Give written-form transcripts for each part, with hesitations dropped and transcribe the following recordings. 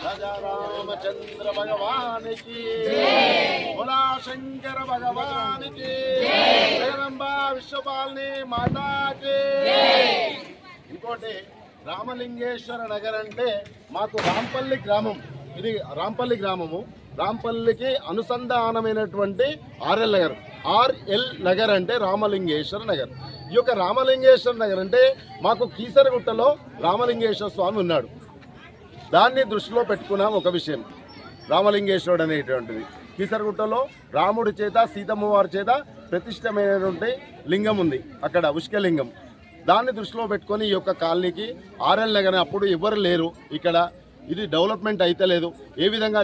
राजा रामचंद्र भगवान की भोला शंकर भगवान की जगदंबा विश्वपालिनी माता की ఇంకోటి రామలింగేశ్వర నగర్ అంటే మాకు రాంపల్లి గ్రామం, ఇది రాంపల్లి గ్రామము. రాంపల్లికి అనుసంధానమైనటువంటి ఆర్ఎల్ నగర్ అంటే రామలింగేశ్వర నగర్. ఈ యొక్క రామలింగేశ్వర నగర్ అంటే మాకు కీసరగుట్టలో రామలింగేశ్వర స్వామి ఉన్నాడు. దాన్ని దృష్టిలో పెట్టుకున్నాం. ఒక విషయం, రామలింగేశ్వరుడు అనేటువంటిది కీసరగుట్టలో రాముడి చేత సీతమ్మ వారి చేత ప్రతిష్టమైనటువంటి లింగం ఉంది అక్కడ, ఉష్కలింగం. దాన్ని దృష్టిలో పెట్టుకొని ఈ యొక్క కాలనీకి ఆర్ఎల్ నగర్ అప్పుడు ఎవరు లేరు ఇక్కడ, ఇది డెవలప్మెంట్ అయితే లేదు, ఏ విధంగా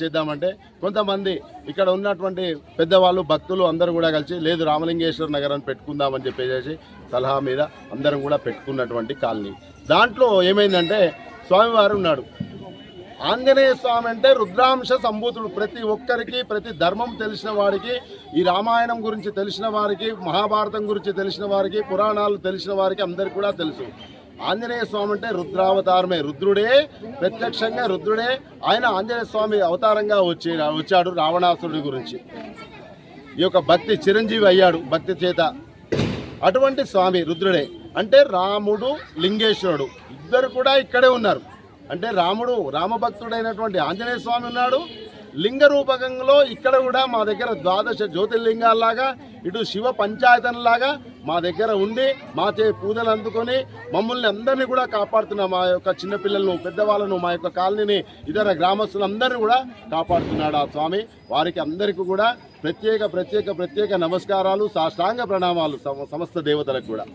చేద్దామంటే కొంతమంది ఇక్కడ ఉన్నటువంటి పెద్దవాళ్ళు భక్తులు అందరూ కూడా కలిసి లేదు రామలింగేశ్వర నగర్ అని పెట్టుకుందామని చెప్పేసి సలహా మీద అందరం కూడా పెట్టుకున్నటువంటి కాలనీ. దాంట్లో ఏమైందంటే స్వామివారు ఉన్నాడు. ఆంజనేయ స్వామి అంటే రుద్రాంశ సంభూతుడు. ప్రతి ఒక్కరికి, ప్రతి ధర్మం తెలిసిన వారికి, ఈ రామాయణం గురించి తెలిసిన వారికి, మహాభారతం గురించి తెలిసిన వారికి, పురాణాలు తెలిసిన వారికి అందరికీ కూడా తెలుసు. ఆంజనేయ స్వామి అంటే రుద్రావతారమే, రుద్రుడే, ప్రత్యక్షంగా రుద్రుడే. ఆయన ఆంజనేయ స్వామి అవతారంగా వచ్చాడు రావణాసురుడి గురించి. ఈ యొక్క భక్తి చిరంజీవి అయ్యాడు భక్తి చేత. అటువంటి స్వామి రుద్రుడే. అంటే రాముడు లింగేశ్వరుడు ఇద్దరు కూడా ఇక్కడే ఉన్నారు. అంటే రామభక్తుడైనటువంటి ఆంజనేయ స్వామి ఉన్నాడు, లింగ రూపకంలో ఇక్కడ కూడా మా దగ్గర 12 జ్యోతిర్లింగాల్లాగా, ఇటు శివ పంచాయతనలాగా మా దగ్గర ఉండి మా పూజలు అందుకొని మమ్మల్ని అందరినీ కూడా కాపాడుతున్నాం. మా యొక్క చిన్నపిల్లలను, పెద్దవాళ్ళను, మా యొక్క కాలనీని, ఇతర గ్రామస్తులందరినీ కూడా కాపాడుతున్నాడు ఆ స్వామి. వారికి అందరికీ కూడా ప్రత్యేక నమస్కారాలు, సాష్టాంగ ప్రణామాలు సమస్త దేవతలకు కూడా.